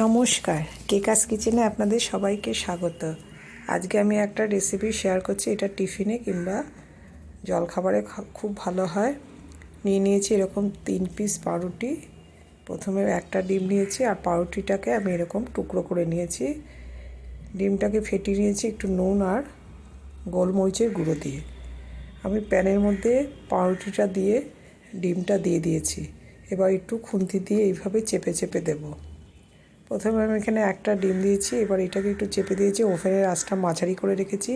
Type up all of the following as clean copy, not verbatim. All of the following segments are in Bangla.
নমস্কার, কেকাস কিচেনে আপনাদের সবাইকে স্বাগত। আজকে আমি একটা রেসিপি শেয়ার করছি। এটা টিফিনে কিংবা জলখাবারে খুব ভালো হয়। নিয়েছি এরকম 3 পিস পাউরুটি। প্রথমে একটা ডিম নিয়েছি আর পাউরুটিটাকে আমি এরকম টুকরো করে নিয়েছি। ডিমটাকে ফেটিয়ে নিয়েছি একটু নুন আর গোলমরিচের গুঁড়ো দিয়ে। আমি প্যানের মধ্যে পাউরুটিটা দিয়ে ডিমটা দিয়ে দিয়েছি। এবার একটু খুন্তি দিয়ে এইভাবে চেপে চেপে দেবো। প্রথমে আমি এখানে একটা ডিম দিয়েছি, এবার এটাকে একটু চেপে দিয়েছি। ওভেনের আঁচটা মাঝারি করে রেখেছি।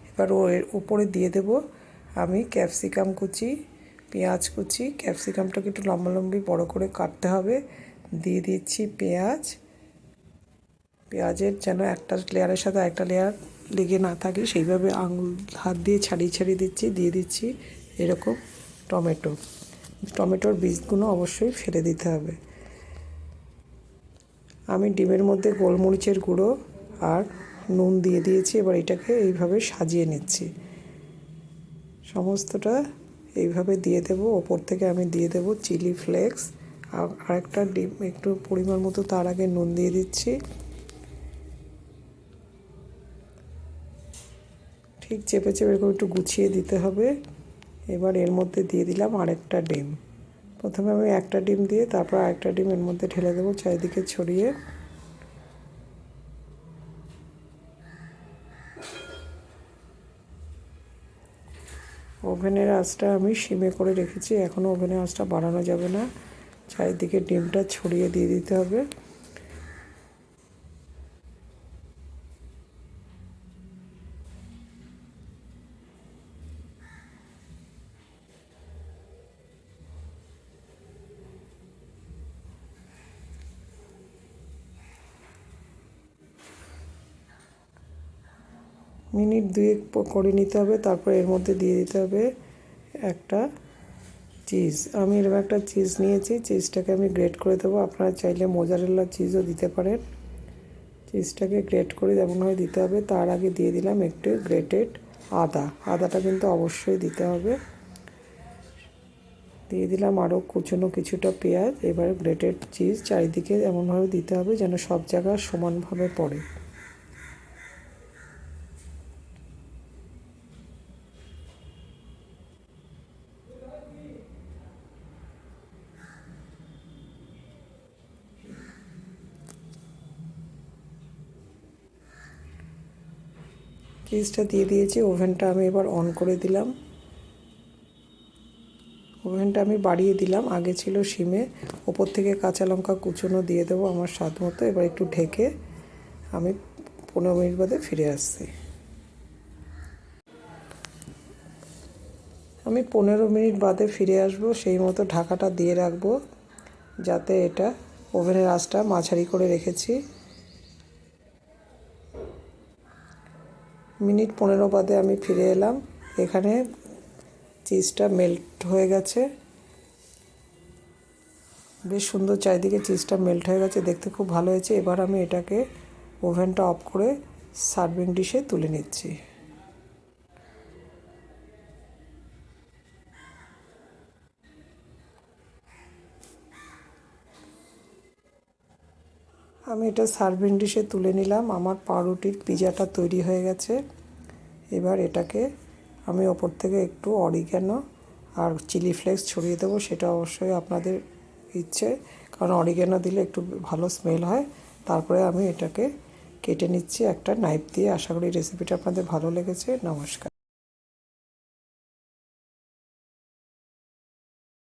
এবার এর উপরে দিয়ে দেব আমি ক্যাপসিকাম কুচি, পেঁয়াজ কুচি। ক্যাপসিকামটাকে একটু লম্বালম্বি বড় করে কাটতে হবে। দিয়ে দিচ্ছি পেঁয়াজের যেন একটা লেয়ারের সাথে একটা লেয়ার লেগে না থাকে সেইভাবে হাত দিয়ে ছাড়িয়ে ছাড়িয়ে দিচ্ছি। দিয়ে দিচ্ছি এরকম টমেটোর বীজগুলো অবশ্যই ফেলে দিতে হবে। আমি ডিমের মধ্যে গোলমরিচের গুঁড়ো আর নুন দিয়ে দিয়েছি। এবার এটাকে এইভাবে সাজিয়ে নিচ্ছি। সমস্তটা এইভাবে দিয়ে দেব। ওপর থেকে আমি দিয়ে দেব চিলি ফ্লেক্স। আর একটা ডিম একটু পরিমাণ মতো তার আগে নুন দিয়ে দিচ্ছি। ঠিক চেপে চেপে এরকম একটু গুছিয়ে দিতে হবে। এবার এর মধ্যে দিয়ে দিলাম আরেকটা ডিম। প্রথমে আমি একটা ডিম দিয়ে তারপর আরেকটা ডিম এর মধ্যে ঢেলে দেবো চারিদিকে ছড়িয়ে। ওভেনের আঁচটা আমি সিমে করে রেখেছি। এখনও ওভেনের আঁচটা বাড়ানো যাবে না। চারিদিকে ডিমটা ছড়িয়ে দিয়ে দিতে হবে। মিনিট 2 করে নিতে হবে। তারপর এর মধ্যে দিয়ে দিতে হবে একটা চিজ। আমি এরকম একটা চিজ নিয়েছি। চিজটাকে আমি গ্রেট করে দেবো। আপনারা চাইলে মোজারেলা চিজও দিতে পারেন। চিজটাকে গ্রেট করে এমনভাবে দিতে হবে। তার আগে দিয়ে দিলাম একটু গ্রেটেড আদাটা কিন্তু অবশ্যই দিতে হবে। দিয়ে দিলাম আরও কুচনো কিছুটা পেঁয়াজ। এবার গ্রেটেড চিজ চারিদিকে এমনভাবে দিতে হবে যেন সব জায়গায় সমানভাবে পড়ে। চিজটা দিয়ে দিয়েছি। ওভেনটা আমি এবার অন করে দিলাম। ওভেনটা আমি বাড়িয়ে দিলাম, আগে ছিল সিমে। ওপর থেকে কাঁচা লঙ্কা কুচনো দিয়ে দেবো আমার স্বাদ মতো। এবার একটু ঢেকে আমি 15 মিনিট বাদে ফিরে আসছি। আমি 15 মিনিট বাদে ফিরে আসবো। সেই মতো ঢাকাটা দিয়ে রাখবো যাতে এটা ওভেনের আঁচটা মাঝারি করে রেখেছি। মিনিট 15 বাদে আমি ফিরে এলাম। এখানে চিজটা মেল্ট হয়ে গেছে, বেশ সুন্দর। চারিদিকে চিজটা মেল্ট হয়ে গেছে, দেখতে খুব ভালো হয়েছে। এবার আমি এটাকে ওভেনটা অফ করে সার্ভিং ডিশে তুলে নিচ্ছি। আমি এটা সার্ভিং ডিশে তুলে নিলাম। আমার পাউরুটির পিজাটা তৈরি হয়ে গেছে। এবার এটাকে আমি ওপর থেকে একটু অরিগ্যানো আর চিলি ফ্লেক্স ছড়িয়ে দেবো। সেটা অবশ্যই আপনাদের ইচ্ছে, কারণ অরিগ্যানো দিলে একটু ভালো স্মেল হয়। তারপরে আমি এটাকে কেটে নিচ্ছি একটা নাইফ দিয়ে। আশা করি রেসিপিটা আপনাদের ভালো লেগেছে। নমস্কার।